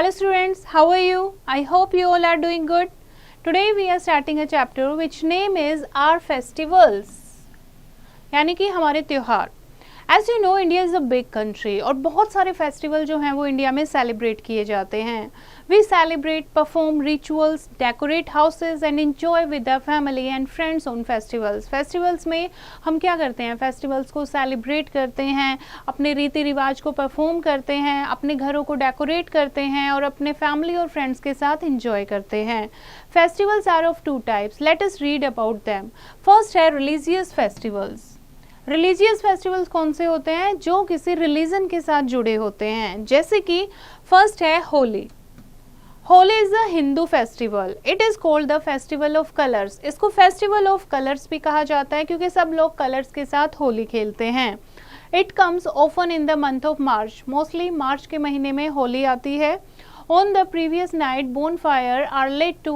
Hello students, how are you? I hope you all are doing good. Today we are starting a chapter which name is our festivals, यानी कि हमारे त्योहार. As you know, India is a big country और बहुत सारे festival जो हैं वो इंडिया में सेलिब्रेट किए जाते हैं. We celebrate, perform rituals, decorate houses and enjoy with our family and friends on festivals. Festivals में हम क्या करते हैं? फेस्टिवल्स को सेलिब्रेट करते हैं, अपने रीति रिवाज को परफॉर्म करते हैं, अपने घरों को डेकोरेट करते हैं और अपने फैमिली और फ्रेंड्स के साथ इंजॉय करते हैं. Festivals are of two types. Let us read about them. First है religious festivals. रिलीजियस फेस्टिवल्स कौन से होते हैं? जो किसी रिलीजन के साथ जुड़े होते हैं. जैसे कि फर्स्ट है Holi. Holi is a Hindu festival. It is called the festival of colours. इसको फेस्टिवल ऑफ कलर्स भी कहा जाता है क्योंकि सब लोग कलर्स के साथ होली खेलते हैं. It comes often in the month of March. Mostly March के महीने में होली आती है. On the previous night bonfire are lit to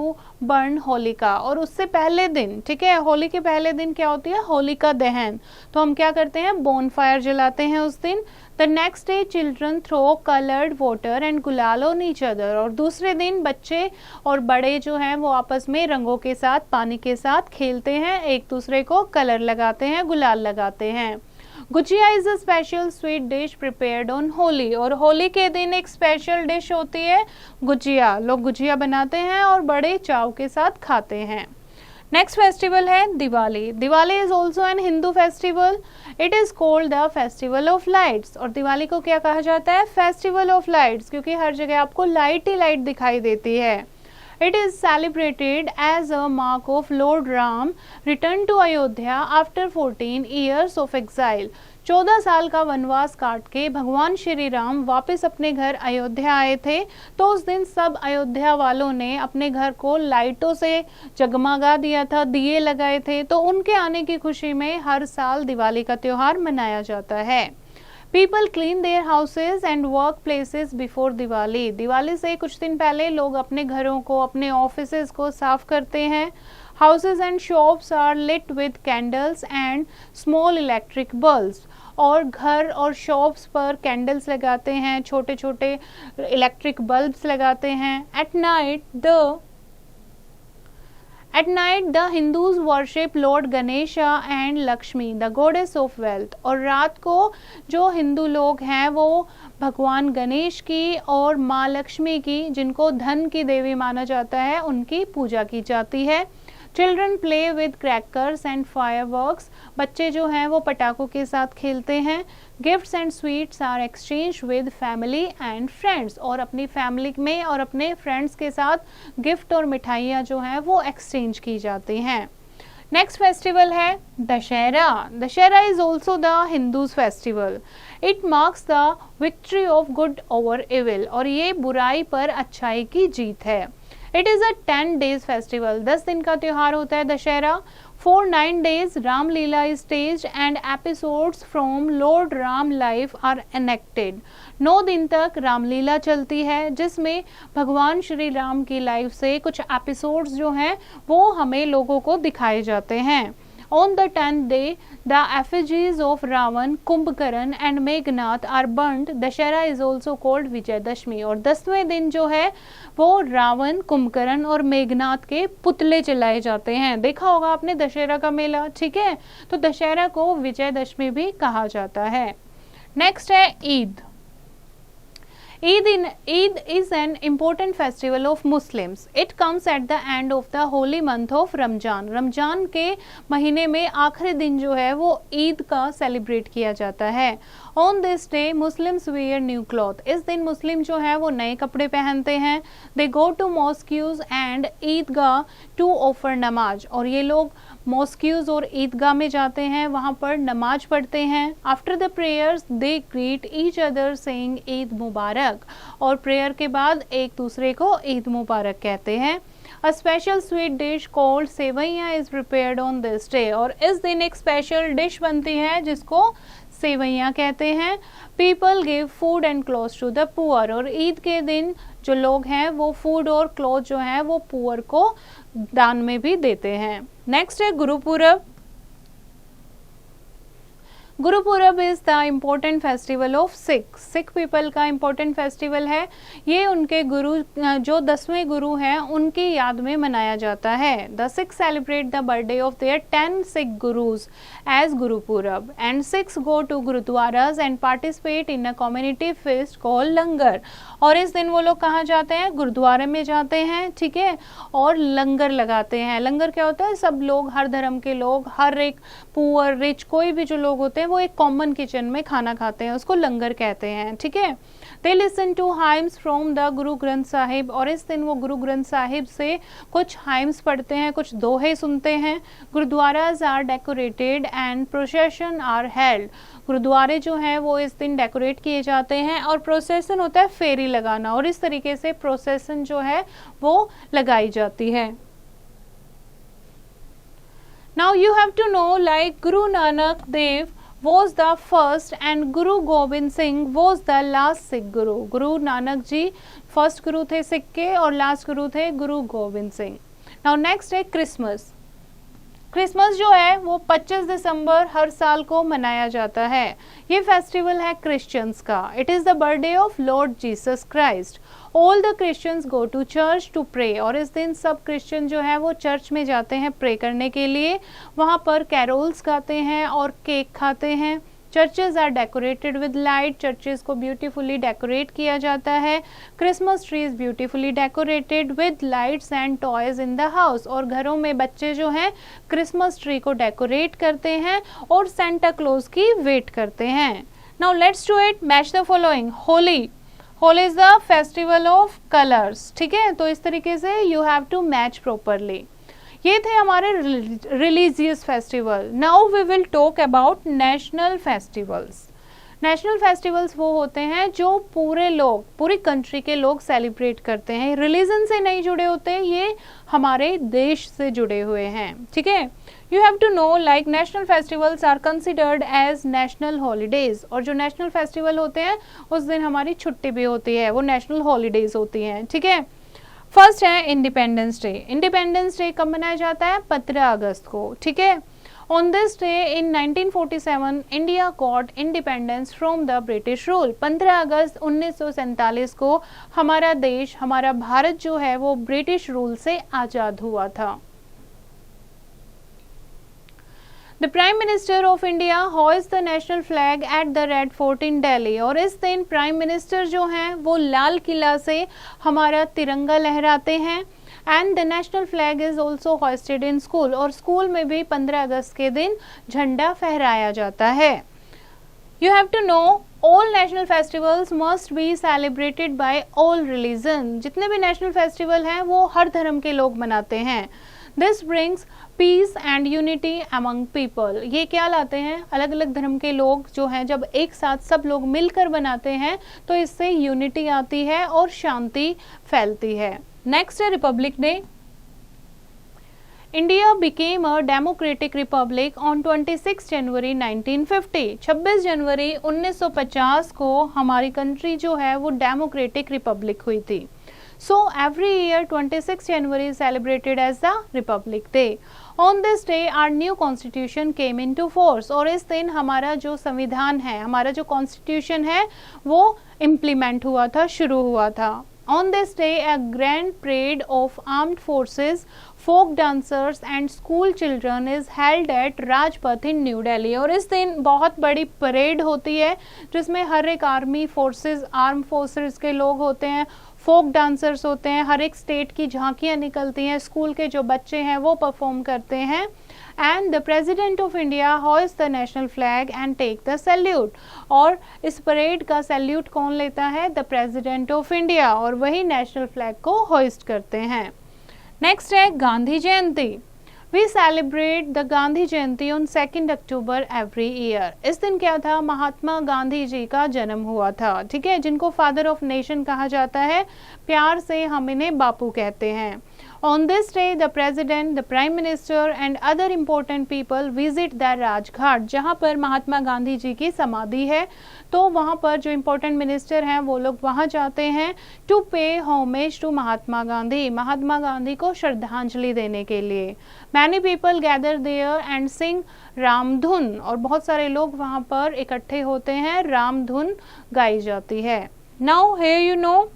burn Holika. और उससे पहले दिन, ठीक है, होली के पहले दिन क्या होती है? होलिका दहन. तो हम क्या करते हैं? bonfire जलाते हैं उस दिन. The next day children throw colored water and गुलाल on each other. और दूसरे दिन बच्चे और बड़े जो हैं वो आपस में रंगों के साथ, पानी के साथ खेलते हैं, एक दूसरे को कलर लगाते हैं, गुलाल लगाते हैं. Gujiya is a special sweet dish prepared on Holi. और होली के दिन एक स्पेशल डिश होती है गुजिया. लोग गुजिया बनाते हैं और बड़े चाव के साथ खाते हैं. नेक्स्ट फेस्टिवल है Diwali. Diwali is also an Hindu festival. It is called the festival of lights. और दिवाली को क्या कहा जाता है? फेस्टिवल ऑफ लाइट्स, क्योंकि हर जगह आपको लाइट ही लाइट दिखाई देती है. It is celebrated as a mark of Lord Ram return to Ayodhya after 14 years of exile. 14 साल का वनवास काट के भगवान श्री राम वापस अपने घर अयोध्या आए थे. तो उस दिन सब अयोध्या वालों ने अपने घर को लाइटों से जगमगा दिया था, दिए लगाए थे. तो उनके आने की खुशी में हर साल दिवाली का त्योहार मनाया जाता है. People clean their houses and work places before Diwali. Diwali से कुछ दिन पहले लोग अपने घरों को, अपने ऑफिसेज को साफ करते हैं. Houses and shops are lit with candles and small electric bulbs. और घर और शॉप्स पर कैंडल्स लगाते हैं, छोटे छोटे इलेक्ट्रिक बल्ब्स लगाते हैं. At night the Hindus worship Lord Ganesha and Lakshmi, the goddess of wealth. और रात को जो हिंदू लोग हैं वो भगवान गणेश की और माँ लक्ष्मी की, जिनको धन की देवी माना जाता है, उनकी पूजा की जाती है. Children play with crackers and fireworks. बच्चे जो हैं वो पटाखों के साथ खेलते हैं. Gifts and sweets are exchanged with family and friends. और अपनी फैमिली में और अपने फ्रेंड्स के साथ गिफ्ट और मिठाइयाँ जो हैं वो एक्सचेंज की जाती हैं. नेक्स्ट फेस्टिवल है Dussehra. Dussehra is also the Hindus festival. It marks the victory of good over evil. और ये बुराई पर अच्छाई की जीत है. It is a 10 days festival. 10 दिन का त्योहार होता है Dussehra. For 9 days Ramlila is staged and episodes from Lord Ram life are enacted. 9 दिन तक रामलीला चलती है जिसमें भगवान श्री राम की लाइफ से कुछ एपिसोड्स जो हैं वो हमें लोगों को दिखाए जाते हैं. On the 10th day, the effigies of Ravan, Kumbhakaran and Meghnath are burnt. Dussehra is also called Vijayadashami. और 10वें दिन जो है वो रावण, कुंभकर्ण और मेघनाथ के पुतले जलाए जाते हैं. देखा होगा आपने दशहरा का मेला, ठीक है. तो दशहरा को विजयदशमी भी कहा जाता है. नेक्स्ट है Eid. Eid is an important festival of Muslims. It comes at the end of the holy month of Ramjan. Ramzan के महीने में आखिरी दिन जो है वो ईद का सेलिब्रेट किया जाता है. On this day Muslims wear new cloth. इस दिन मुस्लिम जो है वो नए कपड़े पहनते हैं. They go to mosques and Idgah to offer नमाज. और ये लोग मॉस्क्यूज और ईदगाह में जाते हैं, वहाँ पर नमाज पढ़ते हैं. After the prayers they greet each other saying Eid Mubarak. और प्रेयर के बाद एक दूसरे को ईद मुबारक कहते हैं. A special sweet dish called sewaiya is prepared on this day. और इस दिन एक स्पेशल डिश बनती है जिसको सेवैया कहते हैं. People give food and cloth to the poor. और ईद के दिन जो लोग हैं वो फूड और क्लोथ जो है वो पुअर को दान में भी देते हैं. नेक्स्ट है Gurpurab. Gurpurab is the important festival of Sikh people का इम्पोर्टेंट फेस्टिवल है। ये उनके गुरु जो 10वें गुरु हैं उनकी याद में मनाया जाता है। The Sikh celebrate the birthday of their 10 Sikh gurus as Gurpurab and Sikhs go to gurdwaras and participate in a community feast called langar. और इस दिन वो लोग कहाँ जाते हैं? गुरुद्वारे में जाते हैं, ठीक है, और लंगर लगाते हैं। लंगर क्या होता है? सब लोग, हर धर्म के लोग, हर एक पुअर रिच कोई भी जो लोग होते हैं वो एक कॉमन किचन में खाना खाते हैं, उसको लंगर कहते हैं, ठीक है। They listen to hymns from the Guru Granth Sahib, और इस दिन वो गुरु ग्रंथ साहिब से कुछ हाइम्स पढ़ते हैं, कुछ दोहे सुनते हैं। Gurudwaras are decorated and procession are held. गुरुद्वारे जो हैं वो इस दिन डेकोरेट किए जाते हैं और प्रोसेसन होता है फेरी लगाना, और इस तरीके से प्रोसेसन जो है वो लगाई जाती है। Now you have to know, like Guru Nanak Dev was the first and Guru Gobind Singh was the last Sikh Guru. Guru Nanak ji first गुरु थे सिख के और लास्ट गुरु थे गुरु गोविंद सिंह। Now next है क्रिसमस। क्रिसमस जो है वो 25 दिसंबर हर साल को मनाया जाता है। ये फेस्टिवल है क्रिश्चियंस का। It is the birthday of Lord Jesus Christ. All the Christians go to church to pray, और इस दिन सब क्रिश्चियन जो है वो चर्च में जाते हैं प्रे करने के लिए। वहाँ पर कैरोल्स गाते हैं और केक खाते हैं। Churches are decorated with light, churches को ब्यूटीफुली डेकोरेट किया जाता है। Christmas tree is beautifully decorated with lights and toys in the house, और घरों में बच्चे जो हैं क्रिसमस ट्री को डेकोरेट करते हैं और सेंटा क्लॉज की वेट करते हैं। Now let's do it, match the following. Holi, Holi is the festival of colours, ठीक है, तो इस तरीके से you have to match properly. ये थे हमारे religious festival. Now we will talk about national festivals. National festivals वो होते हैं जो पूरे लोग, पूरी कंट्री के लोग सेलिब्रेट करते हैं। रिलीजन से नहीं जुड़े होते, ये हमारे देश से जुड़े हुए हैं, ठीक है। You have to know, like national festivals are considered as national holidays, और जो नेशनल फेस्टिवल होते हैं उस दिन हमारी छुट्टी भी होती है, वो नेशनल हॉलीडेज होती हैं, ठीक है। फर्स्ट है इंडिपेंडेंस डे। इंडिपेंडेंस डे कब मनाया जाता है? 15 अगस्त को, ठीक है। On this day in 1947 India got independence from the British rule. 15 अगस्त 1947 को हमारा देश, हमारा भारत जो है वो ब्रिटिश रूल से आज़ाद हुआ था। The Prime Minister of India hoists the national flag at the Red Fort in Delhi, और इस दिन प्राइम मिनिस्टर जो हैं वो लाल किला से हमारा तिरंगा लहराते हैं। And the national flag is also hosted in school, और स्कूल में भी 15 अगस्त के दिन झंडा फहराया जाता है। You have to know, all national festivals must be celebrated by all religion. जितने भी नेशनल फेस्टिवल हैं वो हर धर्म के लोग मनाते हैं। This brings peace and unity among people. ये क्या लाते हैं? अलग अलग धर्म के लोग जो हैं जब एक साथ सब लोग मिलकर बनाते हैं तो इससे यूनिटी आती है और शांति फैलती है। नेक्स्ट है Republic day. India became a democratic Republic on 26 जनवरी 1950। 26 जनवरी 1950 को हमारी कंट्री जो है वो डेमोक्रेटिक रिपब्लिक हुई थी। So every year 26 January is celebrated as the Republic Day. On this day our new constitution came into force, और इस दिन हमारा जो संविधान है, हमारा जो कॉन्स्टिट्यूशन है वो इम्प्लीमेंट हुआ था, शुरू हुआ था। On this day a grand parade of armed forces, folk dancers and school children is held at Rajpath in new Delhi, और इस दिन बहुत बड़ी परेड होती है जिसमें हर एक आर्मी फोर्सेस, आर्म फोर्सेस के लोग होते हैं, फोक डांसर्स होते हैं, हर एक स्टेट की झांकियाँ निकलती हैं, स्कूल के जो बच्चे हैं वो परफॉर्म करते हैं। And the president of India hoist the national flag and take the salute, और इस परेड का सैल्यूट कौन लेता है? द प्रेसिडेंट ऑफ इंडिया, और वही नेशनल फ्लैग को होइस्ट करते हैं। नेक्स्ट है Gandhi Jayanti. We celebrate the Gandhi Jayanti on 2 October every year. इस दिन क्या था? महात्मा गांधी जी का जन्म हुआ था, ठीक है, जिनको फादर ऑफ नेशन कहा जाता है, प्यार से हम इन्हें बापू कहते हैं। On this day, the president, the prime minister and other important people visit the Rajghat, जहाँ पर महात्मा गांधी जी की समाधि है, तो वहाँ पर जो important मिनिस्टर हैं वो लोग वहाँ जाते हैं to pay homage to Mahatma Gandhi को श्रद्धांजलि देने के लिए. Many people gather there and sing रामधुन, और बहुत सारे लोग वहाँ पर इकट्ठे होते हैं, रामधुन गाई जाती है. Now here you know,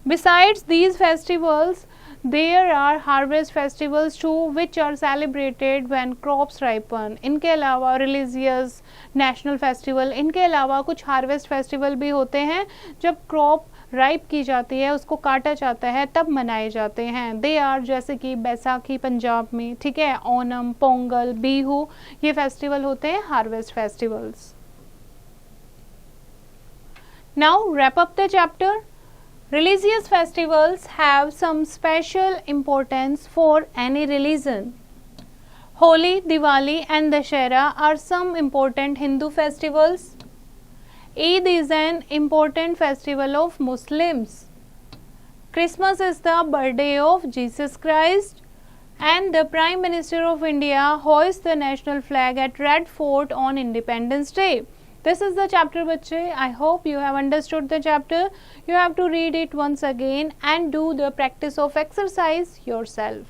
besides these festivals, there are harvest festivals too, which are celebrated when crops ripen. इनके अलावा religious, national festival, इनके अलावा कुछ harvest festival भी होते हैं जब crop राइप की जाती है, उसको काटा जाता है, तब मनाए जाते हैं. दे आर जैसे कि बैसाखी पंजाब में, ठीक है, ओनम, पोंगल, बिहू, ये फेस्टिवल होते हैं harvest festivals. Now wrap up the chapter. Religious festivals have some special importance for any religion. Holi, Diwali and Dashera are some important Hindu festivals. Eid is an important festival of Muslims. Christmas is the birthday of Jesus Christ. And the Prime Minister of India hoists the national flag at Red Fort on Independence Day. This is the chapter, बच्चे. I hope you have understood the chapter. You have to read it once again and do the practice of exercise yourself.